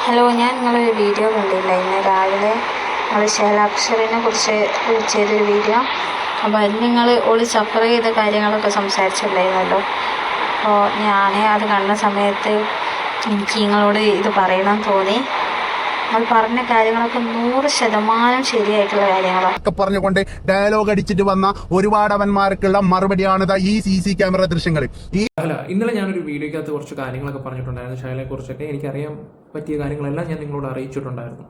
Hello, ഞാൻ നിങ്ങളൊരു video കണ്ടില്ല ഇന്ന് രാവിലെ. നിങ്ങൾ ശൈലാക്ഷറിനെ കുറിച്ച് ചെയ്തൊരു വീഡിയോ. അപ്പോൾ അതിൽ നിങ്ങൾ സഫർ ചെയ്ത കാര്യങ്ങളൊക്കെ സംസാരിച്ചിട്ടുണ്ടായിരുന്നല്ലോ. അപ്പോൾ ഞാൻ അത് കണ്ട സമയത്ത് എനിക്ക് നിങ്ങളോട് ഇത് പറയണം തോന്നി. നമ്മൾ പറഞ്ഞ കാര്യങ്ങളൊക്കെ 100% ശരിയായിട്ടുള്ള കാര്യങ്ങളാണ് പറഞ്ഞുകൊണ്ട് ഡയലോഗ് അടിച്ചിട്ട് വന്ന ഒരുപാട് അവന്മാർക്കുള്ള മറുപടിയാണ് ഈ CC ക്യാമറ ദൃശ്യങ്ങൾ. ഇന്നലെ ഞാനൊരു വീഡിയോക്കകത്ത് കുറച്ച് കാര്യങ്ങളൊക്കെ പറഞ്ഞിട്ടുണ്ടായിരുന്നു. ഷൈലയെ കുറിച്ചൊക്കെ എനിക്കറിയാൻ പറ്റിയ കാര്യങ്ങളെല്ലാം ഞാൻ നിങ്ങളോട് അറിയിച്ചിട്ടുണ്ടായിരുന്നു.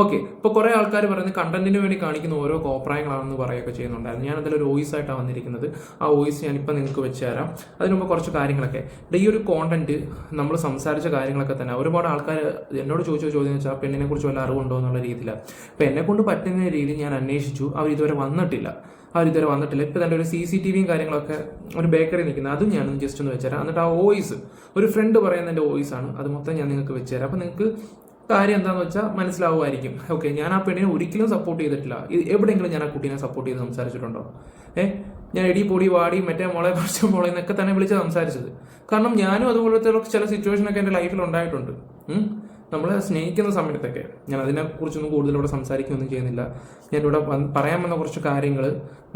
ഓക്കെ, ഇപ്പോൾ കുറേ ആൾക്കാർ പറയുന്നത് കണ്ടന്റിന് വേണ്ടി കാണിക്കുന്ന ഓരോ കോപ്രായങ്ങളാണെന്ന് പറയുകയൊക്കെ ചെയ്യുന്നുണ്ടായിരുന്നു. ഞാൻ അതിലൊരു വോയിസ് ആയിട്ടാണ് വന്നിരിക്കുന്നത്. ആ വോയിസ് ഞാനിപ്പോൾ നിങ്ങൾക്ക് വെച്ച് തരാം. അതിന് മുമ്പ് കുറച്ച് കാര്യങ്ങളൊക്കെ ഈ ഒരു കോണ്ടന്റ് നമ്മൾ സംസാരിച്ച കാര്യങ്ങളൊക്കെ തന്നെ ഒരുപാട് ആൾക്കാർ എന്നോട് ചോദിച്ച ചോദ്യം വെച്ചാൽ പെണ്ണിനെ കുറിച്ച് വല്ല അറിവുണ്ടോ എന്നുള്ള രീതിയിലാണ്. അപ്പോൾ എന്നെ കൊണ്ട് പറ്റുന്ന രീതി ഞാൻ അന്വേഷിച്ചു. അവരിതുവരെ വന്നിട്ടില്ല. ഇപ്പം തന്നെ ഒരു CCTVയും കാര്യങ്ങളൊക്കെ ഒരു ബേക്കറി നിൽക്കുന്നത് അതും ഞാൻ ജസ്റ്റ് ഒന്ന് വെച്ചുതരാം. എന്നിട്ട് ആ വോയിസ് ഒരു ഫ്രണ്ട് പറയുന്നതിൻ്റെ വോയിസ് ആണ്, അത് മൊത്തം ഞാൻ നിങ്ങൾക്ക് വെച്ചുതരാം. അപ്പം നിങ്ങൾക്ക് കാര്യം എന്താണെന്ന് വെച്ചാൽ മനസ്സിലാവുമായിരിക്കും. ഓക്കെ, ഞാൻ ആ പെണ്ണിനെ ഒരിക്കലും സപ്പോർട്ട് ചെയ്തിട്ടില്ല. എവിടെയെങ്കിലും ഞാൻ ആ കുട്ടീനെ സപ്പോർട്ട് ചെയ്ത് സംസാരിച്ചിട്ടുണ്ടോ? ഞാൻ എടി പൊടി വാടി മറ്റേ മോളെ കുറച്ച് മോളെ എന്നൊക്കെ തന്നെ വിളിച്ച് സംസാരിച്ചത്. കാരണം ഞാനും അതുപോലത്തെ ചില സിറ്റുവേഷനൊക്കെ എൻ്റെ ലൈഫിൽ ഉണ്ടായിട്ടുണ്ട്. നമ്മളെ സ്നേഹിക്കുന്ന സമയത്തൊക്കെ ഞാൻ അതിനെക്കുറിച്ചൊന്നും കൂടുതലിവിടെ സംസാരിക്കുകയൊന്നും ചെയ്യുന്നില്ല. ഞാനിവിടെ പറയാൻ വന്ന കുറച്ച് കാര്യങ്ങൾ,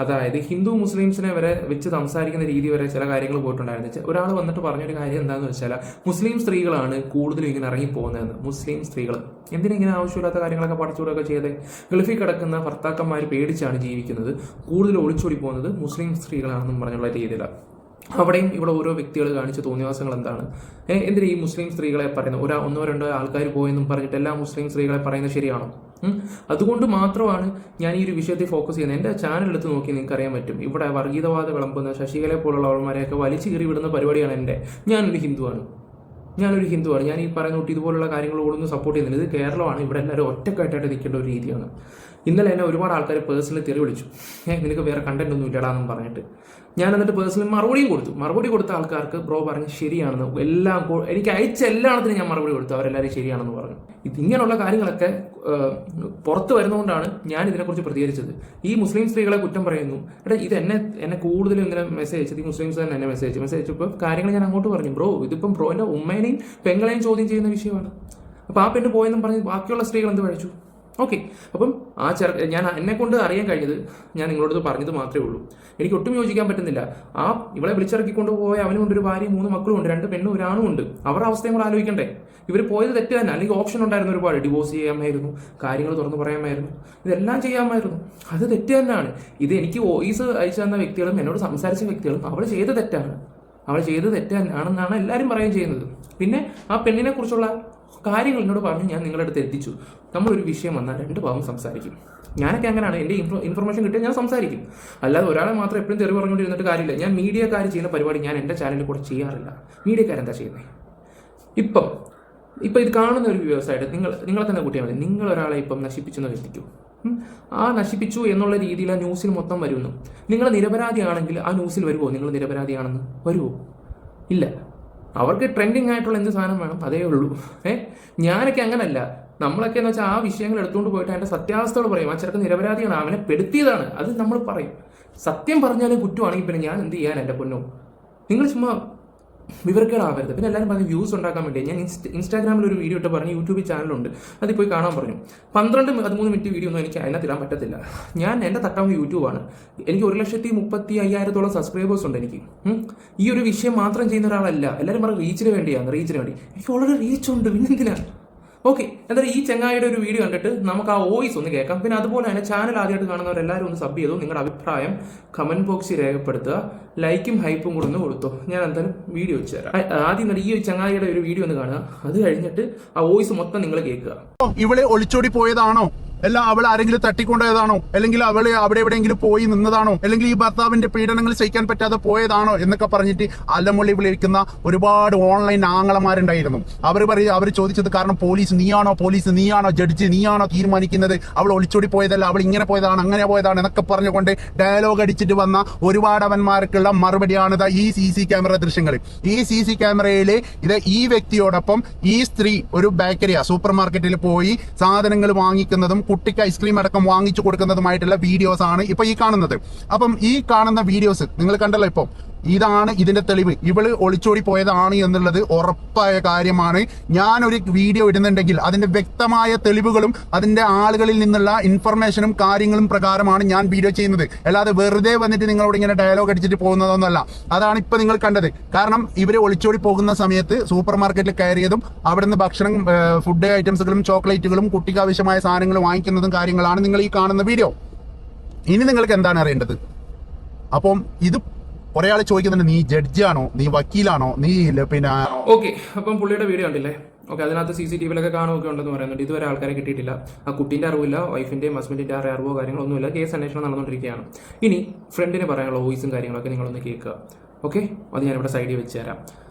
അതായത് ഹിന്ദു മുസ്ലിംസിനെ വരെ വെച്ച് സംസാരിക്കുന്ന രീതി വരെ ചില കാര്യങ്ങൾ പോയിട്ടുണ്ടായിരുന്നു. ഒരാൾ വന്നിട്ട് പറഞ്ഞൊരു കാര്യം എന്താണെന്ന് വെച്ചാൽ മുസ്ലിം സ്ത്രീകളാണ് കൂടുതലും ഇങ്ങനെ ഇറങ്ങിപ്പോകുന്നതെന്ന്. മുസ്ലിം സ്ത്രീകൾ എന്തിനിങ്ങനെ ആവശ്യമില്ലാത്ത കാര്യങ്ങളൊക്കെ പഠിച്ചുകൂടൊക്കെ ചെയ്തേ? ഗൾഫിൽ കിടക്കുന്ന ഭർത്താക്കന്മാർ പേടിച്ചാണ് ജീവിക്കുന്നത്, കൂടുതൽ ഒളിച്ചോടി പോകുന്നത് മുസ്ലിം സ്ത്രീകളാണെന്നും പറഞ്ഞുള്ള രീതിയിലാണ്. അവിടെയും ഇവിടെ ഓരോ വ്യക്തികൾ കാണിച്ച തോന്നിവാസങ്ങൾ എന്താണ്? എന്തിനാ ഈ മുസ്ലിം സ്ത്രീകളെ പറയുന്നത്? ഒന്നോ രണ്ടോ ആൾക്കാർ പോയെന്നും പറഞ്ഞിട്ട് എല്ലാ മുസ്ലിം സ്ത്രീകളെ പറയുന്നത് ശരിയാണോ? അതുകൊണ്ട് മാത്രമാണ് ഞാൻ ഈ ഒരു വിഷയത്തിൽ ഫോക്കസ് ചെയ്യുന്നത്. എൻ്റെ ചാനൽ എടുത്ത് നോക്കി നിങ്ങൾക്ക് അറിയാൻ പറ്റും. ഇവിടെ വർഗീയവാദ വിളമ്പുന്ന ശശികലയെ പോലുള്ളവന്മാരെയൊക്കെ വലിച്ചു കീറി വിടുന്ന പരിപാടിയാണ് എൻ്റെ. ഞാനൊരു ഹിന്ദുവാണ്. ഞാൻ ഈ പറയുന്ന കുട്ടി ഇതുപോലുള്ള കാര്യങ്ങളോടൊന്നും സപ്പോർട്ട് ചെയ്യുന്നില്ല. ഇത് കേരളമാണ്. ഇവിടെ എല്ലാവരും ഒറ്റക്കെട്ടായിട്ട് നിൽക്കേണ്ട ഒരു രീതിയാണ്. ഇന്നലെ എന്നെ ഒരുപാട് ആൾക്കാർ പേഴ്സണലി തെറി വിളിച്ചു. നിനക്ക് വേറെ കണ്ടന്റ് ഒന്നും ഇല്ലടാന്നും പറഞ്ഞിട്ട്. ഞാൻ എന്നിട്ട് പേഴ്സണലി മറുപടി കൊടുത്ത ആൾക്കാർക്ക് ബ്രോ പറഞ്ഞ് ശരിയാണെന്ന് എനിക്ക് അയച്ച എല്ലാത്തിനും ഞാൻ മറുപടി കൊടുത്തു. അവരെല്ലാവരും ശരിയാണെന്ന് പറഞ്ഞു. ഇങ്ങനെയുള്ള കാര്യങ്ങളൊക്കെ പുറത്ത് വരുന്നതുകൊണ്ടാണ് ഞാൻ ഇതിനെക്കുറിച്ച് പ്രതികരിച്ചത്. ഈ മുസ്ലിം സ്ത്രീകളെ കുറ്റം പറയുന്നു. ഇത് എന്നെ കൂടുതലും ഇങ്ങനെ മെസ്സേജ് അയച്ചത് ഈ മുസ്ലിംസ് തന്നെ എന്നെ മെസ്സേജ് അയച്ചപ്പോൾ കാര്യങ്ങൾ ഞാൻ അങ്ങോട്ട് പറഞ്ഞു. ബ്രോ, ഇതിപ്പം ബ്രോന്റെ ഉമ്മേനെയും പെങ്ങളെയും ചോദ്യം ചെയ്യുന്ന വിഷയമാണ്. അപ്പോൾ ആ പെണ്ണ് പോയെന്നും പറഞ്ഞ് ബാക്കിയുള്ള സ്ത്രീകൾ എന്ത് കഴിച്ചു? ഓക്കെ, അപ്പം ഞാൻ എന്നെ കൊണ്ട് അറിയാൻ കഴിഞ്ഞത് ഞാൻ നിങ്ങളോട് പറഞ്ഞത് മാത്രമേ ഉള്ളൂ. എനിക്ക് ഒട്ടും യോജിക്കാൻ പറ്റുന്നില്ല. ഇവളെ വിളിച്ചിറക്കിക്കൊണ്ട് പോയ അവനും ഉണ്ട്, ഒരു ഭാര്യയും 3 മക്കളും ഉണ്ട്, 2 പെണ്ണും 1 ആണും ഉണ്ട്. അവരുടെ അവസ്ഥയും കൂടെ ആലോചിക്കണ്ടേ? ഇവർ പോയത് തെറ്റ് തന്നെ. അല്ലെങ്കിൽ ഓപ്ഷൻ ഉണ്ടായിരുന്നു ഒരുപാട്. ഡിവോഴ്സ് ചെയ്യാമായിരുന്നു, കാര്യങ്ങൾ തുറന്നു പറയാമായിരുന്നു, ഇതെല്ലാം ചെയ്യാമായിരുന്നു. അത് തെറ്റ് തന്നെയാണ്. ഇത് എനിക്ക് വോയിസ് അയച്ചു തന്ന വ്യക്തികളും എന്നോട് സംസാരിച്ച വ്യക്തികളും അവൾ ചെയ്ത തെറ്റാണെന്നാണ് എല്ലാവരും പറയുകയും ചെയ്യുന്നത്. പിന്നെ ആ പെണ്ണിനെ കുറിച്ചുള്ള കാര്യങ്ങൾ എന്നോട് പറഞ്ഞ് ഞാൻ നിങ്ങളുടെ അടുത്ത് എത്തിച്ചു. നമ്മളൊരു വിഷയം വന്നാൽ 2 ഭാഗം സംസാരിക്കും. ഞാനൊക്കെ അങ്ങനെയാണ്. എൻ്റെ ഇൻഫർമേഷൻ കിട്ടിയാൽ ഞാൻ സംസാരിക്കും. അല്ലാതെ ഒരാളെ മാത്രം എപ്പോഴും തെറി പറഞ്ഞുകൊണ്ടിരുന്നിട്ട് കാര്യമില്ല. ഞാൻ മീഡിയക്കാർ ചെയ്യുന്ന പരിപാടി ഞാൻ എൻ്റെ ചാനലിൽ കൂടെ ചെയ്യാറില്ല. മീഡിയക്കാരെന്താ ചെയ്യുന്നത്? ഇപ്പം ഇത് കാണുന്ന ഒരു വ്യൂവേഴ്സായിട്ട് നിങ്ങളെ തന്നെ കൂട്ടിയാൽ മതി. നിങ്ങളൊരാളെ ഇപ്പം നശിപ്പിച്ചെന്ന് എത്തിക്കൂ. ആ നശിപ്പിച്ചു എന്നുള്ള രീതിയിൽ ആ ന്യൂസിൽ മൊത്തം വരുന്നു. നിങ്ങൾ നിരപരാധിയാണെങ്കിൽ ആ ന്യൂസിൽ വരുമോ നിങ്ങൾ നിരപരാധിയാണെന്ന്? വരുമോ? ഇല്ല. അവർക്ക് ട്രെൻഡിങ് ആയിട്ടുള്ള എന്ത് സാധനം വേണം, അതേ ഉള്ളൂ. ഞാനൊക്കെ അങ്ങനല്ല. നമ്മളൊക്കെ എന്ന് വെച്ചാൽ ആ വിഷയങ്ങൾ എടുത്തുകൊണ്ട് പോയിട്ട് അതിൻ്റെ സത്യാവസ്ഥകൾ പറയും. ആ ചെറുക്കൻ നിരപരാധിയാണ്, അവനെ പെടുത്തിയതാണ്, അത് നമ്മൾ പറയും. സത്യം പറഞ്ഞാലും കുറ്റമാണെങ്കിൽ പിന്നെ ഞാൻ എന്ത് ചെയ്യാൻ? എൻ്റെ പൊന്നോ, നിങ്ങൾ ചുമ്മാ വിവരക്കേടാവരുത്. പിന്നെ എല്ലാവരും പറഞ്ഞ് വ്യൂസ് ഉണ്ടാക്കാൻ വേണ്ടി ഞാൻ ഇൻസ്റ്റാഗ്രാമിൽ ഒരു വീഡിയോ ഇട്ട് പറഞ്ഞു. യൂട്യൂബിൽ ചാനലുണ്ട്, അതിൽ പോയി കാണാൻ പറഞ്ഞു. 12-13 മിനിറ്റ് വീഡിയോ ഒന്നും എനിക്ക് അതിനകത്ത് ഇടാൻ പറ്റത്തില്ല. എൻ്റെ തട്ടാവുന്ന യൂട്യൂബാണ്. എനിക്ക് 1,35,000 സബ്സ്ക്രൈബേഴ്സ് ഉണ്ട്. എനിക്ക് ഈ ഒരു വിഷയം മാത്രം ചെയ്യുന്ന ഒരാളല്ല. എല്ലാവരും പറഞ്ഞ റീച്ചിന് വേണ്ടി എനിക്ക് വളരെ റീച്ച് ഉണ്ട്. പിന്നെന്തിനാണ്? ഓക്കെ, എന്തായാലും ഈ ചങ്ങായിയുടെ ഒരു വീഡിയോ കണ്ടിട്ട് നമുക്ക് ആ വോയിസ് ഒന്ന് കേൾക്കാം. പിന്നെ അതുപോലെ തന്നെ ചാനൽ ആദ്യമായിട്ട് കാണുന്നവരെല്ലാവരും ഒന്ന് സബ് ചെയ്തു. നിങ്ങളുടെ അഭിപ്രായം കമന്റ് ബോക്സിൽ രേഖപ്പെടുത്തുക. ലൈക്കും ഹൈപ്പും കൂടെ ഒന്ന് കൊടുത്തു. ഞാൻ എന്തായാലും വീഡിയോ വെച്ച് തരാം. ആദ്യം ഈ ചങ്ങായിയുടെ ഒരു വീഡിയോ ഒന്ന് കാണുക. അത് കഴിഞ്ഞിട്ട് ആ വോയിസ് മൊത്തം നിങ്ങൾ കേൾക്കുക. ഇവളെ ഒളിച്ചോടി പോയതാണോ? അല്ല അവൾ ആരെങ്കിലും തട്ടിക്കൊണ്ടതാണോ? അല്ലെങ്കിൽ അവള് അവിടെ എവിടെയെങ്കിലും പോയി നിന്നതാണോ? അല്ലെങ്കിൽ ഈ ഭർത്താവിന്റെ പീഡനങ്ങൾ സഹിക്കാൻ പറ്റാതെ പോയതാണോ എന്നൊക്കെ പറഞ്ഞിട്ട് അലമൊളി വിളിക്കുന്ന ഒരുപാട് ഓൺലൈൻ ആങ്ങളമാരുണ്ടായിരുന്നു. അവർ ചോദിച്ചത് കാരണം പോലീസ് നീയാണോ ജഡ്ജി, നീയാണോ തീരുമാനിക്കുന്നത്? അവൾ ഒളിച്ചോടി പോയതല്ല, അവൾ ഇങ്ങനെ പോയതാണ്, അങ്ങനെ പോയതാണ് എന്നൊക്കെ പറഞ്ഞുകൊണ്ട് ഡയലോഗ് അടിച്ചിട്ട് വന്ന ഒരുപാട് അവന്മാർക്കുള്ള മറുപടിയാണ് ഈ CC ക്യാമറ ദൃശ്യങ്ങൾ. ഈ CC ക്യാമറയില് ഈ വ്യക്തിയോടൊപ്പം ഈ സ്ത്രീ ഒരു സൂപ്പർ മാർക്കറ്റിൽ പോയി സാധനങ്ങൾ വാങ്ങിക്കുന്നതും കുട്ടിക്ക് ഐസ്ക്രീം അടക്കം വാങ്ങിച്ചു കൊടുക്കുന്നതുമായിട്ടുള്ള വീഡിയോസ് ആണ് ഇപ്പൊ ഈ കാണുന്നത്. അപ്പം ഈ കാണുന്ന വീഡിയോസ് നിങ്ങൾ കണ്ടല്ലോ. ഇപ്പം ഇതാണ് ഇതിന്റെ തെളിവ്. ഇവള് ഒളിച്ചോടി പോയതാണ് എന്നുള്ളത് ഉറപ്പായ കാര്യമാണ്. ഞാനൊരു വീഡിയോ ഇടുന്നുണ്ടെങ്കിൽ അതിന്റെ വ്യക്തമായ തെളിവുകളും അതിന്റെ ആളുകളിൽ നിന്നുള്ള ഇൻഫർമേഷനും കാര്യങ്ങളും പ്രകാരമാണ് ഞാൻ വീഡിയോ ചെയ്യുന്നത്. അല്ലാതെ വെറുതെ വന്നിട്ട് നിങ്ങളോട് ഇങ്ങനെ ഡയലോഗ് അടിച്ചിട്ട് പോകുന്നതൊന്നുമല്ല. അതാണ് ഇപ്പൊ നിങ്ങൾ കണ്ടത്. കാരണം ഇവര് ഒളിച്ചോടി പോകുന്ന സമയത്ത് സൂപ്പർ മാർക്കറ്റിൽ കയറിയതും അവിടുന്ന് ഭക്ഷണം, ഫുഡ് ഐറ്റംസുകളും ചോക്ലേറ്റുകളും കുട്ടിക്ക് ആവശ്യമായ സാധനങ്ങൾ വാങ്ങിക്കുന്നതും കാര്യങ്ങളാണ് നിങ്ങൾ ഈ കാണുന്ന വീഡിയോ. ഇനി നിങ്ങൾക്ക് എന്താണ് അറിയേണ്ടത്? അപ്പം ഇത് കുറെ ആൾ ചോദിക്കുന്നുണ്ട്, നീ ജഡ്ജാണോ, നീ വക്കീലാണോ, നീ പിന്നെ ഓക്കെ. അപ്പം പുള്ളിയുടെ വീഡിയോ കണ്ടില്ലേ? ഓക്കെ, അതിനകത്ത് CCTV-ലൊക്കെ കാണുമൊക്കെ ഉണ്ടെന്ന് പറയുന്നുണ്ട്. ഇതുവരെ ആൾക്കാരെ കിട്ടിയിട്ടില്ല. ആ കുട്ടീൻ്റെ അറിവില്ല, വൈഫിൻ്റെയും ഹസ്ബൻഡിൻ്റെ അറിവോ കാര്യങ്ങളൊന്നുമില്ല. കേസ് അന്വേഷണം നടന്നുകൊണ്ടിരിക്കുകയാണ്. ഇനി ഫ്രണ്ടിന് പറയാനുള്ള വോയിസും കാര്യങ്ങളൊക്കെ നിങ്ങളൊന്ന് കേൾക്കുക. ഓക്കെ, അത് ഞാനിവിടെ സൈഡിൽ വെച്ച് തരാം.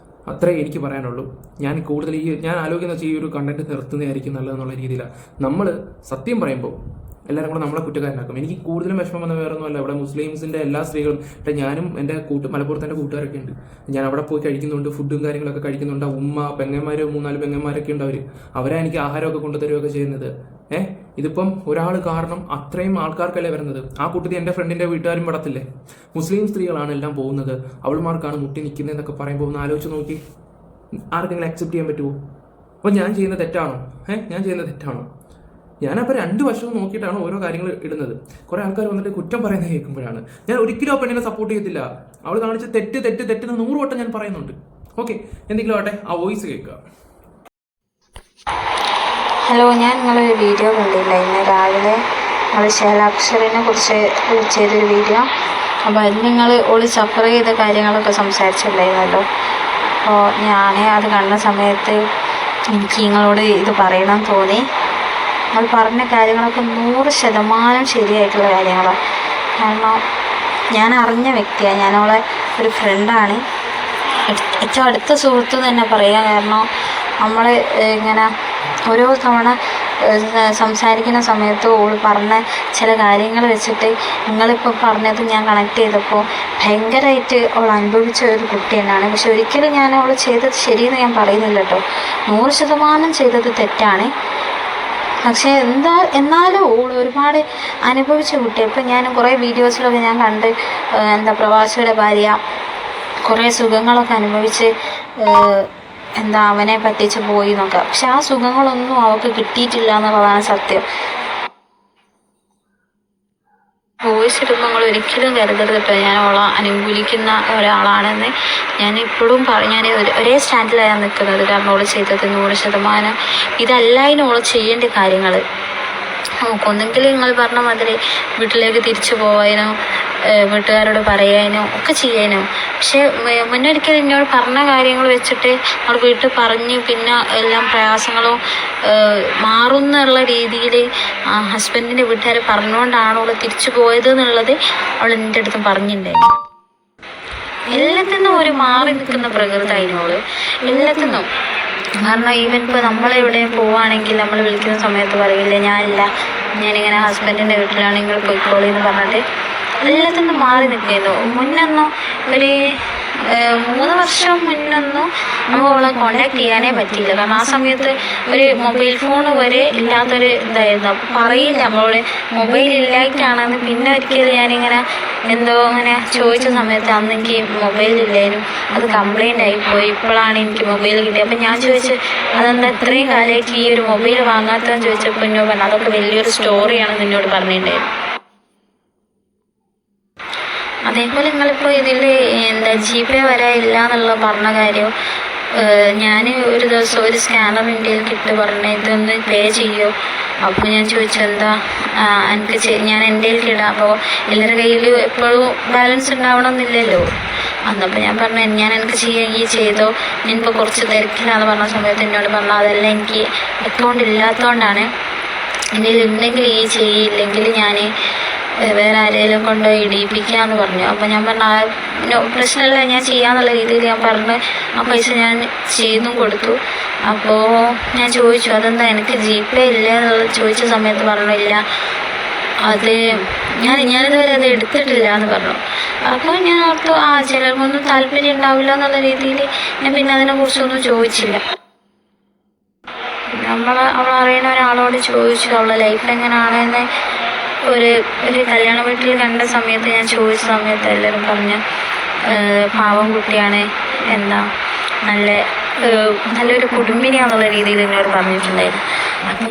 അത്രേ എനിക്ക് പറയാനുള്ളൂ. ഞാൻ കൂടുതൽ ഞാൻ ആലോചിക്കുന്ന വെച്ചാൽ ഈ ഒരു കണ്ടന്റ് നിർത്തുന്നതായിരിക്കും നല്ലതെന്നുള്ള രീതിയിലാണ്. നമ്മൾ സത്യം പറയുമ്പോൾ എല്ലാവരും കൂടെ നമ്മളെ കുറ്റക്കാരനാക്കും. എനിക്ക് കൂടുതലും വിഷമം വന്ന വേറെ ഒന്നുമല്ല. ഇവിടെ മുസ്ലിംസിൻ്റെ എല്ലാ സ്ത്രീകളും, ഞാനും എൻ്റെ മലപ്പുറത്ത് എൻ്റെ കൂട്ടുകാരൊക്കെ ഉണ്ട്. ഞാൻ അവിടെ പോയി കഴിക്കുന്നുണ്ട്, ഫുഡും കാര്യങ്ങളൊക്കെ കഴിക്കുന്നുണ്ട്. ഉമ്മ, പെങ്ങന്മാർ, 3-4 പെങ്ങന്മാരൊക്കെ ഉണ്ട്. അവരെ എനിക്ക് ആഹാരമൊക്കെ കൊണ്ടുതരുകയൊക്കെ ചെയ്യുന്നത്. ഇതിപ്പം ഒരാൾ കാരണം അത്രയും ആൾക്കാർക്കല്ലേ വരുന്നത്. ആ കൂട്ടത്തിൽ എൻ്റെ ഫ്രണ്ടിൻ്റെ വീട്ടുകാരും പെടത്തില്ലേ? മുസ്ലിം സ്ത്രീകളാണ് എല്ലാം പോകുന്നത്, അവൾമാർക്കാണ് മുട്ടി നിൽക്കുന്നതെന്നൊക്കെ പറയുമ്പോൾ ഒന്ന് ആലോചിച്ച് നോക്കി. ആർക്കെങ്കിലും അക്സെപ്റ്റ് ചെയ്യാൻ പറ്റുമോ? അപ്പോൾ ഞാൻ ചെയ്യുന്ന തെറ്റാണോ? ഞാൻ ചെയ്യുന്ന തെറ്റാണോ? ഞാനപ്പോൾ 2 വശവും നോക്കിയിട്ടാണ് ഓരോ കാര്യങ്ങൾ ഇടുന്നത്. കുറേ ആൾക്കാർ വന്നിട്ട് കുറ്റം പറയുന്നത് കേൾക്കുമ്പോഴാണ് ഞാൻ ഒരിക്കലും ആ പെണ്ണിനെ സപ്പോർട്ട് ചെയ്യത്തില്ല. അവൾ കാണിച്ച തെറ്റിന് 100 വട്ടം ഞാൻ പറയുന്നുണ്ട്. ഓക്കെ, എന്തെങ്കിലും ആട്ടെ, ആ വോയിസ് കേൾക്കുക. ഹലോ, ഞാൻ നിങ്ങളൊരു വീഡിയോ കണ്ടില്ല ഇന്ന് രാവിലെ. നമ്മൾ ശൈലാക്ഷറിനെ കുറിച്ച് ചെയ്തൊരു വീഡിയോ. അപ്പോൾ അതിൽ നിങ്ങൾ സഫർ ചെയ്ത കാര്യങ്ങളൊക്കെ സംസാരിച്ചിട്ടുണ്ടായിരുന്നല്ലോ. അപ്പോൾ ഞാൻ അത് കണ്ട സമയത്ത് എനിക്ക് നിങ്ങളോട് ഇത് പറയണം തോന്നി. നമ്മൾ പറഞ്ഞ കാര്യങ്ങളൊക്കെ 100% ശരിയായിട്ടുള്ള കാര്യങ്ങളാണ്. കാരണം ഞാൻ അറിഞ്ഞ വ്യക്തിയാണ്, ഞാനവളെ ഒരു ഫ്രണ്ടാണ്, ഏറ്റവും അടുത്ത സുഹൃത്ത് തന്നെ പറയാം. കാരണം നമ്മൾ ഇങ്ങനെ ഓരോ തവണ സംസാരിക്കുന്ന സമയത്ത് ഓൾ പറഞ്ഞ ചില കാര്യങ്ങൾ വെച്ചിട്ട് നിങ്ങളിപ്പോൾ പറഞ്ഞത് ഞാൻ കണക്ട് ചെയ്തപ്പോൾ ഭയങ്കരമായിട്ട് അവൾ അനുഭവിച്ച ഒരു കുട്ടി തന്നെയാണ്. പക്ഷെ ഒരിക്കലും ഞാൻ അവൾ ചെയ്തത് ശരിയെന്ന് ഞാൻ പറയുന്നില്ല കേട്ടോ. 100% ചെയ്തത് തെറ്റാണ്. പക്ഷേ എന്നാലും ഒരുപാട് അനുഭവിച്ച കുട്ടി. ഇപ്പം ഞാൻ കുറേ വീഡിയോസിലൊക്കെ ഞാൻ കണ്ട് പ്രവാസിയുടെ ഭാര്യ കുറേ സുഖങ്ങളൊക്കെ അനുഭവിച്ച് അവനെ പറ്റിച്ച് പോയി എന്നൊക്കെ. പക്ഷെ ആ സുഖങ്ങളൊന്നും അവൾക്ക് കിട്ടിയിട്ടില്ല എന്നുള്ളതാണ് സത്യം. വോയിസ് ഇടുമ്പോൾ നിങ്ങൾ ഒരിക്കലും കരുതരുത് കേട്ടോ ഞാൻ അവളെ അനുകൂലിക്കുന്ന ഒരാളാണെന്ന്. ഞാൻ ഇപ്പോഴും ഞാൻ ഒരേ സ്റ്റാൻഡിലാണ് നിൽക്കുന്നത്. കാരണം അവൾ ചെയ്തത് 100% ഇതല്ല ഓൾ ചെയ്യേണ്ട കാര്യങ്ങൾ. ഒന്നെങ്കിൽ നിങ്ങൾ പറഞ്ഞ മാതിരി വീട്ടിലേക്ക് തിരിച്ചു പോവാനോ വീട്ടുകാരോട് പറയാനോ ഒക്കെ ചെയ്യാനോ. പക്ഷെ മുന്നൊരിക്കൽ എന്നോട് പറഞ്ഞ കാര്യങ്ങൾ വെച്ചിട്ട് അവൾ വീട്ടിൽ പറഞ്ഞ് പിന്നെ എല്ലാം പ്രയാസങ്ങളും മാറുന്നുള്ള രീതിയിൽ ഹസ്ബൻഡിൻ്റെ വീട്ടുകാർ പറഞ്ഞുകൊണ്ടാണ് അവൾ തിരിച്ചു പോയത് എന്നുള്ളത് അവൾ എൻ്റെ അടുത്തും പറഞ്ഞിട്ടുണ്ടായിരുന്നു. എല്ലാത്തിനും ഒരു മാറി നിൽക്കുന്ന പ്രകൃതി അതിനോട് എല്ലാത്തിനും. കാരണം ഈവൻ ഇപ്പോൾ നമ്മളെവിടെയും പോവുകയാണെങ്കിൽ നമ്മൾ വിളിക്കുന്ന സമയത്ത് പറയില്ല ഞാനിങ്ങനെ ഹസ്ബൻഡിൻ്റെ വീട്ടിലാണ്, നിങ്ങൾ പോയിക്കോളി എന്ന് പറഞ്ഞിട്ട് എല്ലാത്തിനും മാറി നിൽക്കുന്നു. മുന്നൊന്നും ഒരു 3 വർഷം മുന്നൊന്നും നമുക്ക് അവളെ കോണ്ടാക്ട് ചെയ്യാനേ പറ്റിയില്ല. കാരണം ആ സമയത്ത് ഒരു മൊബൈൽ ഫോൺ വരെ ഇല്ലാത്തൊരു ഇതായിരുന്നു. അപ്പോൾ പറയില്ല നമ്മളോട് മൊബൈൽ ഇല്ലായിട്ടാണെന്ന്. പിന്നെ ഒരിക്കലും ഞാനിങ്ങനെ അങ്ങനെ ചോദിച്ച സമയത്ത് അന്ന് എനിക്ക് മൊബൈൽ ഇല്ലായിരുന്നു, അത് കംപ്ലൈൻ്റ് ആയിപ്പോയി, ഇപ്പോഴാണ് എനിക്ക് മൊബൈൽ കിട്ടിയത്. അപ്പം ഞാൻ ചോദിച്ചു അതെന്താ ഇത്രയും കാലമായിട്ട് ഈ ഒരു മൊബൈൽ വാങ്ങാത്തതെന്ന് ചോദിച്ചപ്പോൾ എന്നോട് പറഞ്ഞു അതൊക്കെ വലിയൊരു സ്റ്റോറിയാണെന്ന് എന്നോട് പറഞ്ഞിട്ടുണ്ടായിരുന്നു. അതേപോലെ നിങ്ങളിപ്പോൾ ഇതിൽ GPay വരാനില്ല എന്നുള്ള പറഞ്ഞ കാര്യം, ഞാൻ ഒരു ദിവസം ഒരു സ്കാനർ ഇന്ത്യയിൽ കിട്ടി പറഞ്ഞ ഇതൊന്ന് പേ ചെയ്യുമോ. അപ്പോൾ ഞാൻ ചോദിച്ചു എന്താ എനിക്ക് ഞാൻ എൻ്റെ ഇടാം, അപ്പോൾ എല്ലാവരുടെ കയ്യിൽ എപ്പോഴും ബാലൻസ് ഉണ്ടാവണമെന്നില്ലല്ലോ. അന്നപ്പോൾ ഞാൻ പറഞ്ഞു ഞാൻ എനിക്ക് ചെയ്യാമെങ്കിൽ ചെയ്തോ, ഞാനിപ്പോൾ കുറച്ച് തിരക്കിലാന്ന് പറഞ്ഞ സമയത്ത് എന്നോട് പറഞ്ഞു അതെല്ലാം എനിക്ക് അക്കൗണ്ട് ഇല്ലാത്തതുകൊണ്ടാണ്, എൻ്റെ ഉണ്ടെങ്കിൽ ചെയ്യില്ലെങ്കിൽ ഞാൻ വേറെ ആരെങ്കിലും കൊണ്ടുപോയി ഇടിയിപ്പിക്കാമെന്ന് പറഞ്ഞു. അപ്പോൾ ഞാൻ പറഞ്ഞു പ്രശ്നമില്ല ഞാൻ ചെയ്യാന്നുള്ള രീതിയിൽ ഞാൻ പറഞ്ഞ് ആ പൈസ ഞാൻ ചെയ്തും കൊടുത്തു. അപ്പോൾ ഞാൻ ചോദിച്ചു അതെന്താ എനിക്ക് GPay ഇല്ല എന്നുള്ളത് ചോദിച്ച സമയത്ത് പറഞ്ഞില്ല, അത് ഞാനിതുവരെ അത് എടുത്തിട്ടില്ല എന്ന് പറഞ്ഞു. അപ്പോൾ ഞാൻ ഓർത്തു ചിലർക്കൊന്നും താല്പര്യം ഉണ്ടാവില്ല എന്നുള്ള രീതിയിൽ ഞാൻ പിന്നെ അതിനെക്കുറിച്ചൊന്നും ചോദിച്ചില്ല. അവളറിയുന്ന ഒരാളോട് ചോദിച്ചു അവളുടെ ലൈഫ് എങ്ങനെയാണെന്ന്. ഒരു കല്യാണ വീട്ടിൽ കണ്ട സമയത്ത് ഞാൻ ചോദിച്ച സമയത്ത് എല്ലാവരും പറഞ്ഞു പാവം കുട്ടിയാണ്, എന്താ നല്ലൊരു കുടുംബിനിയാണെന്നുള്ള രീതിയിൽ എന്നോട് പറഞ്ഞിട്ടുണ്ടായിരുന്നു. അപ്പം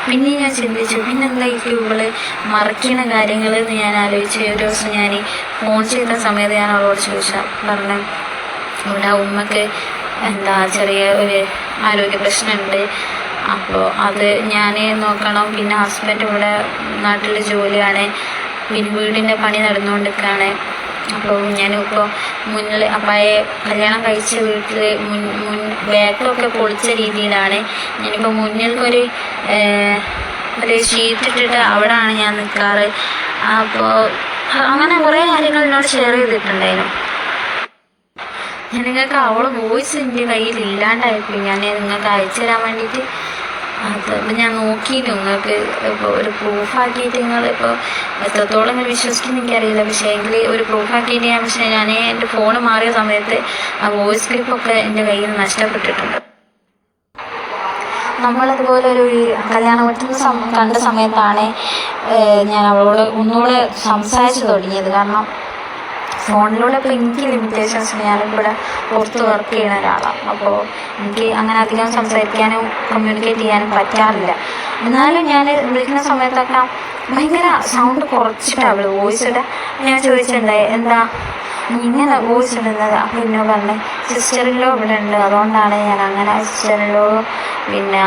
പിന്നെ ഞാൻ ചിന്തിച്ചു, പിന്നെന്തായിരിക്കും ഇവള് മറക്കുന്ന കാര്യങ്ങൾ എന്ന് ഞാൻ ആലോചിച്ച് ഒരു ദിവസം ഞാൻ ഫോൺ ചെയ്ത സമയത്ത് ഞാൻ അവളോട് പറഞ്ഞു, ഇവിടെ ഉമ്മക്ക് ചെറിയ ഒരു ആരോഗ്യ പ്രശ്നമുണ്ട്, അപ്പോൾ അത് ഞാൻ നോക്കണം. പിന്നെ ഹസ്ബൻഡ് ഇവിടെ നാട്ടിൽ ജോലിയാണ്, പിന്നെ വീടിൻ്റെ പണി നടന്നുകൊണ്ടിരിക്കുകയാണ്. അപ്പോൾ ഞാനിപ്പോൾ മുന്നിൽ അപ്പായെ കല്യാണം കഴിച്ച വീട്ടിൽ ബാക്കൊക്കെ പൊളിച്ച രീതിയിലാണ്. ഞാനിപ്പോൾ മുന്നിൽക്കൊരു ഷീറ്റ് ഇട്ടിട്ട് അവിടെയാണ് ഞാൻ നിൽക്കാറ്. അപ്പോൾ അങ്ങനെ കുറേ കാര്യങ്ങൾ എന്നോട് ഷെയർ ചെയ്തിട്ടുണ്ടായിരുന്നു. ഞാൻ നിങ്ങൾക്ക് അവളെ വോയിസ് എൻ്റെ കയ്യിൽ ഇല്ലാണ്ടായിപ്പോയി, ഞാൻ നിങ്ങൾക്ക് അയച്ചു തരാൻ വേണ്ടിയിട്ട്. അപ്പം ഞാൻ നോക്കിയിരുന്നു നിങ്ങൾക്ക് ഇപ്പോൾ ഒരു പ്രൂഫാക്കിയിട്ട് നിങ്ങളിപ്പോൾ എത്രത്തോളം നിങ്ങൾ വിശ്വസിക്കുന്ന എനിക്കറിയില്ല. പക്ഷേ എങ്കിൽ ഒരു പ്രൂഫാക്കിയിട്ട് ഞാൻ എൻ്റെ ഫോൺ മാറിയ സമയത്ത് ആ വോയിസ് ക്ലിപ്പൊക്കെ എൻ്റെ കയ്യിൽ നിന്ന് നഷ്ടപ്പെട്ടിട്ടുണ്ട്. നമ്മളതുപോലെ ഒരു കല്യാണം വീട്ടിൽ നിന്ന് കണ്ട സമയത്താണ് ഞാൻ അവളോട് ഒന്നുകൂടെ സംസാരിച്ച് തുടങ്ങിയത്. കാരണം ഫോണിലൂടെ ഇപ്പോൾ എനിക്ക് ലിമിറ്റേഷൻസ്, ഞാനിവിടെ പുറത്ത് വർക്ക് ചെയ്യുന്ന ഒരാളാണ്. അപ്പോൾ എനിക്ക് അങ്ങനെ അധികം സംസാരിക്കാനും കമ്മ്യൂണിക്കേറ്റ് ചെയ്യാനും പറ്റാറില്ല. എന്നാലും ഞാൻ വിളിക്കുന്ന സമയത്തൊക്കെ ഭയങ്കര സൗണ്ട് കുറച്ചിട്ടാണ് വോയിസ് ഇടുക. ഞാൻ ചോദിച്ചിട്ടുണ്ടായി, എന്താ ഇങ്ങനെ വോയിസ് ഇടുന്നത്? അപ്പോൾ എന്നോട് പറഞ്ഞു, സിസ്റ്ററിലോ ഇവിടെ ഉണ്ട്, അതുകൊണ്ടാണ് ഞാൻ അങ്ങനെ. സിസ്റ്ററിലോ പിന്നെ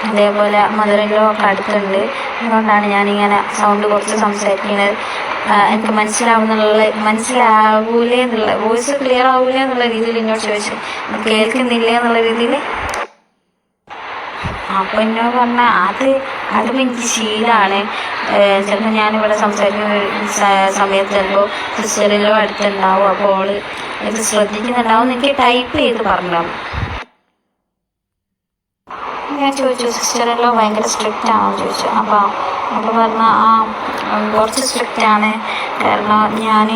അതേപോലെ മദറിലോ ഒക്കെ അടുത്തുണ്ട്, അതുകൊണ്ടാണ് ഞാനിങ്ങനെ സൗണ്ട് കുറച്ച് സംസാരിക്കുന്നത്. എനിക്ക് മനസ്സിലാവൂലേ എന്നുള്ള, വോയിസ് ക്ലിയർ ആവൂലേ എന്നുള്ള രീതിയിൽ എന്നോട് ചോദിച്ചു, കേൾക്കുന്നില്ലേ എന്നുള്ള രീതിയിൽ. അപ്പോൾ എന്നോട് പറഞ്ഞാൽ അതിപ്പോൾ എനിക്ക് ശീലമാണ്. ചിലപ്പോൾ ഞാനിവിടെ സംസാരിക്കുന്ന സമയത്ത് ചിലപ്പോൾ സിസ്റ്ററിലോ അടുത്തുണ്ടാവും, അപ്പോൾ അവൾ ഇത് ശ്രദ്ധിക്കുന്നുണ്ടാവും. എനിക്ക് ടൈപ്പ് ചെയ്ത് പറഞ്ഞു. ഞാൻ ചോദിച്ചു, സിസ്റ്ററിലോ ഭയങ്കര സ്ട്രിക്റ്റ് ആണോ ചോദിച്ചു. അപ്പോൾ പറഞ്ഞാൽ കുറച്ച് സ്ട്രിക്റ്റാണ്, കാരണം ഞാൻ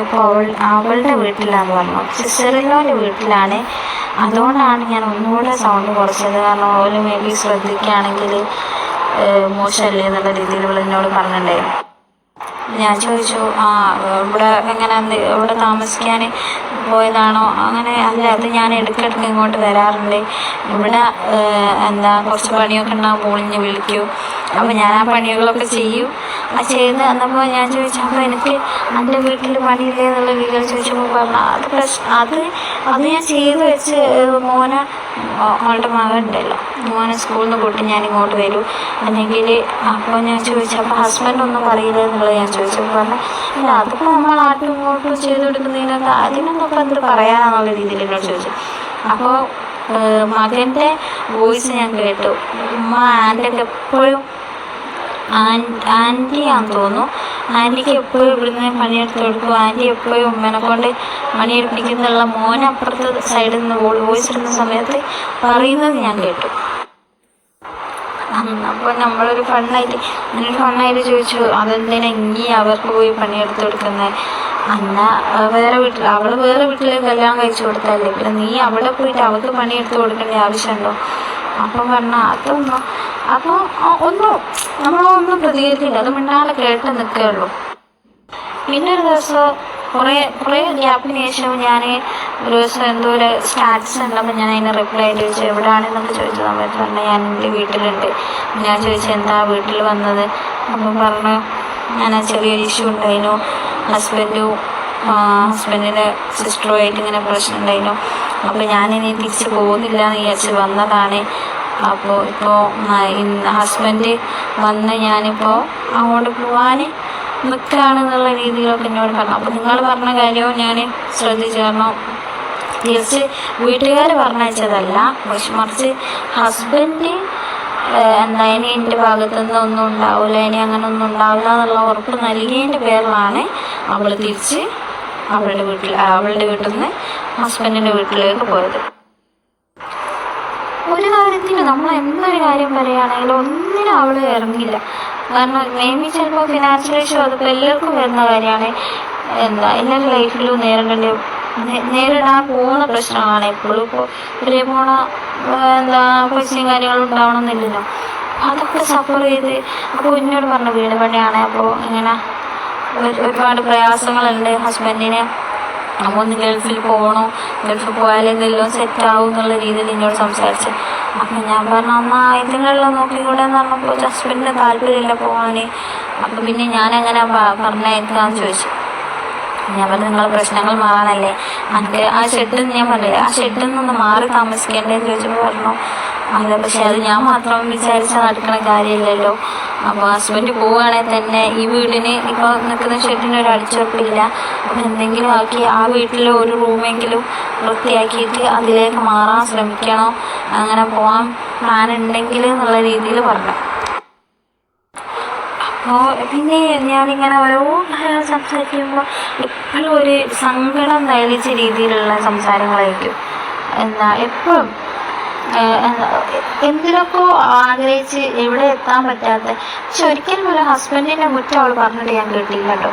ഇപ്പോൾ അവളുടെ വീട്ടിലാണെന്ന് പറഞ്ഞു. സിസ്റ്ററിലോൻ്റെ വീട്ടിലാണ്, അതുകൊണ്ടാണ് ഞാൻ ഒന്നുകൂടെ സൗണ്ട് കുറച്ചത്. കാരണം അവൾ മേ ബി ശ്രദ്ധിക്കുകയാണെങ്കിൽ മോശമല്ലേ എന്നുള്ള രീതിയിൽ ഇവൾ എന്നോട് പറഞ്ഞിട്ടുണ്ടായിരുന്നു. ഞാൻ ചോദിച്ചു, ഇവിടെ ഇവിടെ താമസിക്കാൻ പോയതാണോ? അങ്ങനെ അല്ല, അത് ഞാൻ ഇടയ്ക്കിടയ്ക്ക് ഇങ്ങോട്ട് വരാറുണ്ട്. ഇവിടെ കുറച്ച് പണിയൊക്കെ ഉണ്ടാകുമ്പോൾ ഒളിഞ്ഞ് വിളിക്കൂ. അപ്പോൾ ഞാൻ ആ പണികളൊക്കെ ചെയ്യും. ചെയ്ത് വന്നപ്പോൾ ഞാൻ ചോദിച്ചു, അപ്പോൾ എനിക്ക് എൻ്റെ വീട്ടിൽ പണിയില്ലേ എന്നുള്ള രീതിയിൽ ചോദിച്ചപ്പോൾ പറഞ്ഞു, അത് ഞാൻ ചെയ്ത് വെച്ച് അവളുടെ മകൻ ഉണ്ടല്ലോ, മോനെ സ്കൂളിൽ നിന്ന് കൂട്ടി ഞാൻ ഇങ്ങോട്ട് വരൂ അല്ലെങ്കിൽ. അപ്പോൾ ഞാൻ ചോദിച്ചു, അപ്പോൾ ഹസ്ബൻഡ് ഒന്നും പറയില്ല എന്നുള്ളത് ഞാൻ ചോദിച്ചപ്പോൾ പറഞ്ഞു, ഇല്ല അതിപ്പോൾ നമ്മൾ ആട്ടും ഇങ്ങോട്ടും ചെയ്ത് കൊടുക്കുന്നതിനൊക്കെ അതിനൊന്നും ഇപ്പം എന്ത് പറയാനാന്നുള്ള രീതിയിൽ എന്നോട് ചോദിച്ചു. അപ്പോൾ മകൻ്റെ വോയിസ് ഞാൻ കേട്ടു. ഉമ്മ ആൻ്റൊക്കെ എപ്പോഴും ആൻറ്റിയാന്ന് തോന്നുന്നു, ആൻറ്റിക്ക് എപ്പോഴും ഇവിടുന്ന് പണിയെടുത്ത് കൊടുക്കും, ആൻറ്റി എപ്പോഴും ഉമ്മനെ കൊണ്ട് പണിയെടുപ്പിക്കുന്നുള്ള മോനെ അപ്പുറത്തെ സൈഡിൽ നിന്ന് വോയിസ് ഇടുന്ന സമയത്ത് പറയുന്നത് ഞാൻ കേട്ടു. അപ്പോൾ നമ്മളൊരു ഫണ്ണായിട്ട് ചോദിച്ചു, അതെന്തിനാ ഇനി അവർക്ക് പോയി പണിയെടുത്ത് കൊടുക്കുന്നത്? അവൾ വേറെ വീട്ടിൽ കല്യാണം കഴിച്ചു കൊടുത്താലേ, പിന്നെ നീ അവിടെ പോയിട്ട് അവൾക്ക് പണിയെടുത്ത് കൊടുക്കേണ്ട ആവശ്യമുണ്ടോ? അപ്പം പറഞ്ഞാൽ അപ്പോൾ നമ്മളൊന്നും പ്രതികരിക്കില്ല, അത് മിണ്ടാതെ കേട്ട് നിൽക്കുകയുള്ളൂ. പിന്നെ ഒരു ദിവസം കുറേ ഗ്യാപ്പിന് ശേഷം ഞാൻ ഒരു ദിവസം എന്തോ ഒരു സ്റ്റാറ്റസ് ഉണ്ടപ്പോൾ ഞാൻ അതിന് റിപ്ലൈ ആയിട്ട് ചോദിച്ചു, എവിടെയാണെന്നൊക്കെ ചോദിച്ച സമയത്ത് പറഞ്ഞാൽ ഞാൻ എൻ്റെ വീട്ടിലുണ്ട്. ഞാൻ ചോദിച്ചു, എന്താ വീട്ടിൽ വന്നത്? അപ്പം പറഞ്ഞു, ഞാൻ ചെറിയൊരു ഇഷ്യൂ ഉണ്ടായിരുന്നു, ഹസ്ബൻഡിൻ്റെ സിസ്റ്ററുമായിട്ട് ഇങ്ങനെ പ്രശ്നം ഉണ്ടായിരുന്നു, അപ്പോൾ ഞാനിനി തിരിച്ച് പോകുന്നില്ല എന്ന് വിചാരിച്ച് വന്നതാണ്. അപ്പോൾ ഇപ്പോൾ ഹസ്ബൻഡ് വന്ന് ഞാനിപ്പോൾ അങ്ങോട്ട് പോകാൻ നിൽക്കുകയാണെന്നുള്ള രീതിയിലൊക്കെ എന്നോട് പറഞ്ഞു. അപ്പോൾ നിങ്ങൾ പറഞ്ഞ കാര്യവും ഞാൻ ശ്രദ്ധിച്ചു. കാരണം തിരിച്ച് വീട്ടുകാർ പറഞ്ഞയച്ചതല്ല, മറിച്ച് ഹസ്ബൻഡ് ഇനി എൻ്റെ ഭാഗത്തുനിന്ന് ഒന്നും ഉണ്ടാവില്ല, ഇനി അങ്ങനെ ഒന്നും ഉണ്ടാവില്ല എന്നുള്ള ഉറപ്പ് നൽകിയതിൻ്റെ പേരിലാണ് അവൾ തിരിച്ച് അവളുടെ വീട്ടിൽ നിന്ന് ഹസ്ബൻഡിൻ്റെ വീട്ടിലേക്ക് പോയത്. ഒരു കാര്യത്തിന് നമ്മൾ എന്തൊരു കാര്യം പറയുകയാണെങ്കിലും ഒന്നിനും അവൾ ഇറങ്ങില്ല. കാരണം മേബി ചിലപ്പോൾ ഫിനാൻഷ്യൽ ഇഷ്യൂ അതിപ്പോൾ എല്ലാവർക്കും വരുന്ന കാര്യമാണ്. എല്ലാവരുടെ ലൈഫിലും നേരിടാൻ പോകുന്ന പ്രശ്നങ്ങളാണ്. എപ്പോഴും ഇപ്പോൾ ഒരേ പോണ പൈസയും കാര്യങ്ങളും ഉണ്ടാവണമെന്നില്ലല്ലോ. അതൊക്കെ സഫർ ചെയ്ത് അപ്പോൾ എന്നോട് പറഞ്ഞു, വീട് പണിയാണ്, അപ്പോൾ ഇങ്ങനെ ഒരുപാട് പ്രയാസങ്ങളുണ്ട് ഹസ്ബൻഡിന്. അപ്പോൾ ഒന്ന് ഗൾഫിൽ പോകണോ, ഗൾഫിൽ പോയാലേ ഇതെല്ലാം സെറ്റാവും എന്നുള്ള രീതിയിൽ എന്നോട് സംസാരിച്ചു. അപ്പം ഞാൻ പറഞ്ഞു എന്നാൽ ഇതിനുള്ള നോക്കിക്കൂടെ എന്ന് പറഞ്ഞപ്പോൾ ഹസ്ബൻഡിന് താല്പര്യമില്ല പോകാൻ. അപ്പം പിന്നെ ഞാനങ്ങനെ പറഞ്ഞേക്കാന്ന് ചോദിച്ചു. ഞാൻ പറഞ്ഞു നിങ്ങളെ പ്രശ്നങ്ങൾ മാറാനല്ലേ എനിക്ക് ആ ഷെഡിൽ ഞാൻ പറഞ്ഞില്ലേ ആ ഷെഡിൽ നിന്ന് മാറി താമസിക്കേണ്ടതെന്ന് ചോദിച്ചപ്പോൾ പറഞ്ഞു അതെ, പക്ഷെ അത് ഞാൻ മാത്രം വിചാരിച്ചാൽ നടക്കുന്ന കാര്യമില്ലല്ലോ. അപ്പോൾ ഹസ്ബൻഡ് പോവുകയാണെങ്കിൽ തന്നെ ഈ വീടിന് ഇപ്പോൾ നിൽക്കുന്ന ഷെഡിന് ഒരു അടിച്ചുറപ്പില്ല. അപ്പോൾ എന്തെങ്കിലും ആക്കി ആ വീട്ടിൽ ഒരു റൂമെങ്കിലും വൃത്തിയാക്കിയിട്ട് അതിലേക്ക് മാറാൻ ശ്രമിക്കണം, അങ്ങനെ പോകാൻ പ്ലാൻ ഉണ്ടെങ്കിൽ എന്നുള്ള രീതിയിൽ പറഞ്ഞു. അപ്പോൾ പിന്നെ ഞാനിങ്ങനെ ഓരോ കാര്യങ്ങൾ സംസാരിക്കുമ്പോൾ എപ്പോഴും ഒരു സങ്കടം നയിച്ച രീതിയിലുള്ള സംസാരങ്ങളായിരിക്കും. എപ്പോഴും എന്തിനൊക്കെ ആഗ്രഹിച്ച് എവിടെ എത്താൻ പറ്റാത്ത. പക്ഷെ ഒരിക്കലും ഒരു ഹസ്ബൻഡിൻ്റെ കുറ്റം അവൾ പറഞ്ഞിട്ട് ഞാൻ കേട്ടില്ല കേട്ടോ.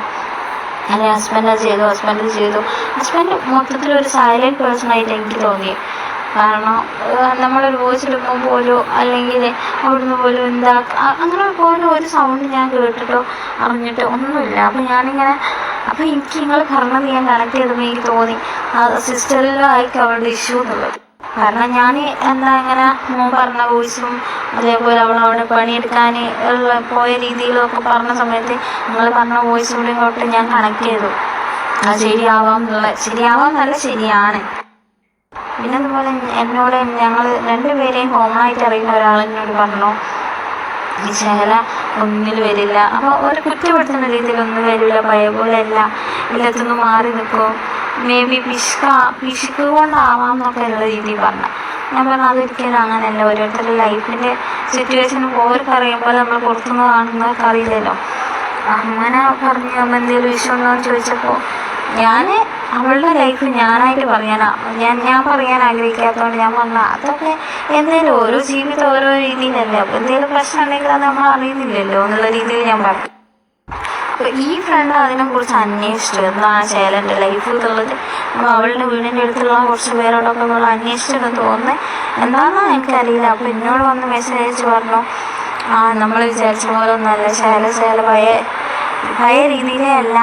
അല്ലെ ഹസ്ബൻഡ് ചെയ്തു. ഹസ്ബൻഡ് മൊത്തത്തിലൊരു സൈലൻറ്റ് പേഴ്സണായിട്ട് എനിക്ക് തോന്നി. കാരണം നമ്മളൊരു വോയിസ് ഇടുമ്പോൾ പോലും അല്ലെങ്കിൽ അവിടുന്ന് പോലും അങ്ങനെ പോലും ഒരു സൗണ്ട് ഞാൻ കേട്ടിട്ടോ അറിഞ്ഞിട്ടോ ഒന്നുമില്ല. അപ്പോൾ ഞാനിങ്ങനെ എനിക്ക് നിങ്ങൾ പറഞ്ഞത് ഞാൻ കണക്ട് ചെയ്തപ്പോൾ എനിക്ക് തോന്നി സിസ്റ്ററിലോ ആയിരിക്കും അവളുടെ ഇഷ്യൂ എന്നുള്ളത്. കാരണം ഞാൻ ഇങ്ങനെ മോൻ പറഞ്ഞ വോയിസും അതേപോലെ അവളവിടെ പണിയെടുക്കാൻ പോയ രീതിയിലൊക്കെ പറഞ്ഞ സമയത്ത് നിങ്ങൾ പറഞ്ഞ വോയിസും കൂടി തൊട്ട് ഞാൻ കണക്ട് ചെയ്തു. അത് ശരിയാവാമെന്നല്ല ശരിയാണ്. പിന്നെ അതുപോലെ എന്നോട് ഞങ്ങൾ രണ്ടുപേരെയും കോമൺ ആയിട്ട് അറിയുന്ന ഒരാളെന്നോട് പറഞ്ഞു ഈ ശകല ഒന്നിൽ വരില്ല. അപ്പോൾ ഒരു കുറ്റപ്പെടുത്തുന്ന രീതിയിലൊന്നും വരില്ല, പഴയ പോലെ അല്ല, എല്ലാത്തൊന്നും മാറി നിൽക്കും, മേ ബി പിശുക്ക് കൊണ്ടാവാം എന്നൊക്കെ ഉള്ള രീതിയിൽ പറഞ്ഞു. ഞാൻ പറഞ്ഞു അതൊരിക്കലും അങ്ങനെയല്ല. ഓരോരുത്തരുടെ ലൈഫിൻ്റെ സിറ്റുവേഷനും ഓർക്ക് അറിയുമ്പോൾ നമ്മൾ പുറത്തുനിന്ന് കാണുന്നവർക്ക് അറിയില്ലല്ലോ. അങ്ങനെ പറഞ്ഞു എന്തെങ്കിലും വിഷയം ഉണ്ടോ എന്ന് ചോദിച്ചപ്പോൾ ഞാൻ അവളുടെ ലൈഫ് ഞാനായിട്ട് ഞാൻ പറയാൻ ആഗ്രഹിക്കാത്തതുകൊണ്ട് ഞാൻ പറഞ്ഞു അതൊക്കെ എന്തെങ്കിലും ഓരോ ജീവിതം ഓരോ രീതിയിലല്ലേ. അപ്പോൾ എന്തെങ്കിലും പ്രശ്നം ഉണ്ടെങ്കിൽ അത് നമ്മൾ അറിയുന്നില്ലല്ലോ എന്നുള്ള രീതിയിൽ ഞാൻ പറഞ്ഞു. അപ്പോൾ ഈ ഫ്രണ്ട് അതിനെക്കുറിച്ച് അന്വേഷിച്ചു എന്താണ് ശൈലൻ്റെ ലൈഫ് എന്നുള്ളത്. അപ്പോൾ അവളുടെ വീടിൻ്റെ അടുത്തുള്ള കുറച്ച് പേരോടൊക്കെ അവൾ അന്വേഷിച്ചിട്ടെന്ന് തോന്നുന്നത് എന്താണെന്ന് എനിക്കറിയില്ല. അപ്പോൾ എന്നോട് വന്ന് മെസ്സേജ് അയച്ച് പറഞ്ഞു നമ്മൾ വിചാരിച്ച പോലെ ഒന്നല്ല ശൈല പഴയ രീതിയിലേ അല്ല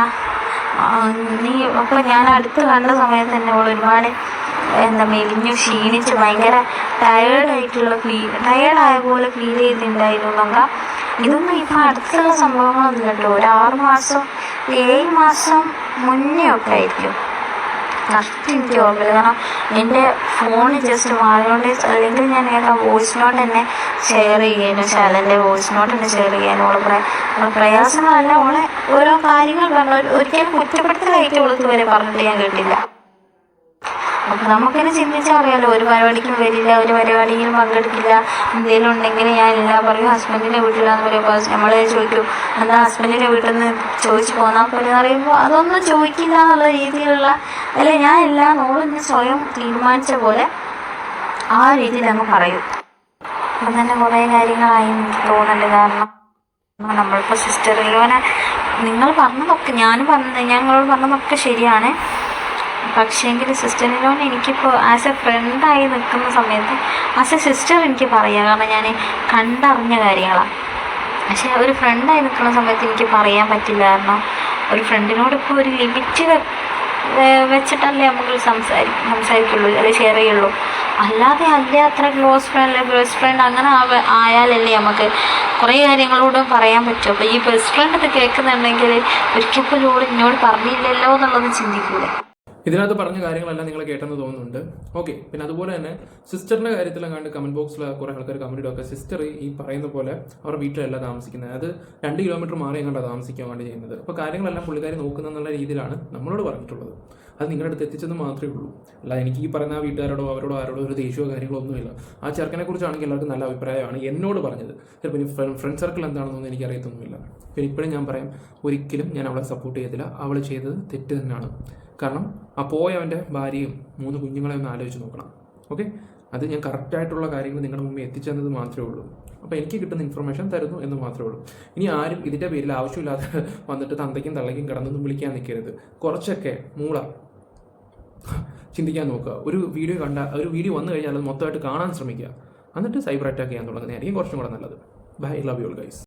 അപ്പോൾ ഞാൻ അടുത്ത് കണ്ട സമയത്ത് തന്നെ അവൾ ഒരുപാട് മെലിഞ്ഞു ക്ഷീണിച്ച് ഭയങ്കര ടയേർഡായ പോലെ ഫീൽ ചെയ്തിട്ടുണ്ടായിരുന്നു. ഇതൊന്നും ഇപ്പം അടുത്തുള്ള സംഭവങ്ങളൊന്നും കേട്ടോ. ഒരു 6 മാസം 7 മാസം മുന്നേ ഒക്കെ ആയിരിക്കും കറക്റ്റ് എനിക്ക് ഓർമ്മയില്ല. കാരണം എൻ്റെ ഫോണ് ജസ്റ്റ് മാറിയോണ്ട് അല്ലെങ്കിൽ ഞാൻ വോയിസ് നോട്ട് തന്നെ ഷെയർ ചെയ്യാനും ശാലൻ്റെ വോയിസ് നോട്ട് തന്നെ ഷെയർ ചെയ്യാനും അവളെ പ്രയാസങ്ങളല്ല അവളെ ഓരോ കാര്യങ്ങൾ പറഞ്ഞു. ഒരിക്കലും കുറ്റപ്പെടുത്തലായിട്ട് അവൾക്ക് വരെ പറഞ്ഞിട്ട് ഞാൻ കേട്ടില്ല. അപ്പം നമുക്കിനെ ചിന്തിച്ചാൽ അറിയാമല്ലോ, ഒരു പരിപാടിക്കും വരില്ല, ഒരു പരിപാടിയിലും പങ്കെടുക്കില്ല, എന്തെങ്കിലും ഉണ്ടെങ്കിൽ ഞാൻ എല്ലാം പറയും ഹസ്ബൻഡിൻ്റെ വീട്ടിലാന്ന് പറയുമ്പോൾ നമ്മളെ ചോദിക്കും എന്താ ഹസ്ബൻഡിൻ്റെ വീട്ടിൽ നിന്ന് ചോദിച്ചു പോന്നാൽ പോലെ എന്ന് പറയുമ്പോൾ അതൊന്നും ചോദിക്കില്ല എന്നുള്ള രീതിയിലുള്ള അല്ലെ ഞാൻ എല്ലാം നോളൊന്ന് സ്വയം തീരുമാനിച്ച പോലെ ആ രീതിയിൽ അങ്ങ് പറയും. അപ്പം തന്നെ കുറേ കാര്യങ്ങളായി എനിക്ക് തോന്നുന്നുണ്ട്. കാരണം നമ്മളിപ്പോൾ സിസ്റ്ററിലോനെ നിങ്ങൾ പറഞ്ഞതൊക്കെ ഞങ്ങളോട് പറഞ്ഞതൊക്കെ ശരിയാണ്. പക്ഷേങ്കിൽ സിസ്റ്ററിനോട് എനിക്കിപ്പോൾ ആസ് എ ഫ്രണ്ടായി നിൽക്കുന്ന സമയത്ത് ആസ് എ സിസ്റ്റർ എനിക്ക് പറയാം. കാരണം ഞാൻ കണ്ടറിഞ്ഞ കാര്യങ്ങളാണ്. പക്ഷേ ഒരു ഫ്രണ്ടായി നിൽക്കുന്ന സമയത്ത് എനിക്ക് പറയാൻ പറ്റില്ല. കാരണം ഒരു ഫ്രണ്ടിനോട് ഇപ്പോൾ ഒരു ലിമിറ്റ് വെച്ചിട്ടല്ലേ നമുക്ക് സംസാരിക്കുള്ളൂ അല്ലെങ്കിൽ ഷെയർ ചെയ്യുള്ളൂ. അല്ലാതെ അത്ര ക്ലോസ് ഫ്രണ്ട് ബെസ്റ്റ് ഫ്രണ്ട് അങ്ങനെ ആയാലല്ലേ നമുക്ക് കുറേ കാര്യങ്ങളോടും പറയാൻ പറ്റും. അപ്പോൾ ഈ ബെസ്റ്റ് ഫ്രണ്ട് ഇത് കേൾക്കുന്നുണ്ടെങ്കിൽ ഒരിക്കൽ പോലും എന്നോട് പറഞ്ഞില്ലല്ലോ എന്നുള്ളത് ചിന്തിക്കൂല. ഇതിനകത്ത് പറഞ്ഞ കാര്യങ്ങളെല്ലാം നിങ്ങൾ കേട്ടെന്ന് തോന്നുന്നുണ്ട്. ഓക്കെ, പിന്നെ അതുപോലെ തന്നെ സിസ്റ്ററിൻ്റെ കാര്യത്തിലെങ്ങാണ്ട് കമൻറ്റ് ബോക്സിൽ കുറേ ആൾക്കാർ കമൻറ്റ് ഇടുക സിസ്റ്റർ ഈ പറയുന്ന പോലെ അവരുടെ വീട്ടിലല്ല താമസിക്കുന്നത്, അത് 2 കിലോമീറ്റർ മാറി എങ്ങാണ്ടാണ് താമസിക്കാൻ വേണ്ടി ചെയ്യുന്നത്. അപ്പോൾ കാര്യങ്ങളെല്ലാം പുള്ളിക്കാരി നോക്കുന്നെന്നുള്ള രീതിയിലാണ് നമ്മളോട് പറഞ്ഞിട്ടുള്ളത്. അത് നിങ്ങളുടെ അടുത്ത് എത്തിച്ചെന്ന് മാത്രമേ ഉള്ളൂ. അല്ല എനിക്ക് ഈ പറയുന്ന വീട്ടുകാരോടോ ആരോടോ ഒരു ദേഷ്യമോ കാര്യങ്ങളോ ഒന്നുമില്ല. ആ ചെറുക്കനെ കുറിച്ചാണെങ്കിൽ എല്ലാവർക്കും നല്ല അഭിപ്രായമാണ് എന്നോട് പറഞ്ഞത്. ചിലപ്പോൾ ഇനി ഫ്രണ്ട് സർക്കിൾ എന്താണെന്നൊന്നും എനിക്കറിയത്തൊന്നുമില്ല. പിന്നെ ഇപ്പോഴും ഞാൻ പറയാം, ഒരിക്കലും ഞാൻ അവളെ സപ്പോർട്ട് ചെയ്തില്ല. അവൾ ചെയ്തത് തെറ്റ് തന്നെയാണ്. കാരണം ആ പോയവൻ്റെ ഭാര്യയും 3 കുഞ്ഞുങ്ങളെ ഒന്ന് ആലോചിച്ച് നോക്കണം. ഓക്കെ, അത് ഞാൻ കറക്റ്റായിട്ടുള്ള കാര്യങ്ങൾ നിങ്ങളുടെ മുമ്പിൽ എത്തിച്ചെന്നത് മാത്രമേ ഉള്ളൂ. അപ്പോൾ എനിക്ക് കിട്ടുന്ന ഇൻഫർമേഷൻ തരുന്നു എന്ന് മാത്രമേ ഉള്ളൂ. ഇനി ആരും ഇതിൻ്റെ പേരിൽ ആവശ്യമില്ലാതെ വന്നിട്ട് തന്തയ്ക്കും തള്ളയ്ക്കും കിടന്നൊന്നും വിളിക്കാൻ നിൽക്കരുത്. കുറച്ചൊക്കെ ചിന്തിക്കാൻ നോക്കുക. ഒരു വീഡിയോ വന്നു കഴിഞ്ഞാൽ അത് മൊത്തമായിട്ട് കാണാൻ ശ്രമിക്കുക. എന്നിട്ട് സൈബർ അറ്റാക്ക് ചെയ്യാൻ തുടങ്ങുന്നതായിരിക്കും കുറച്ചും കൂടെ നല്ലത്. Bye, love you all guys.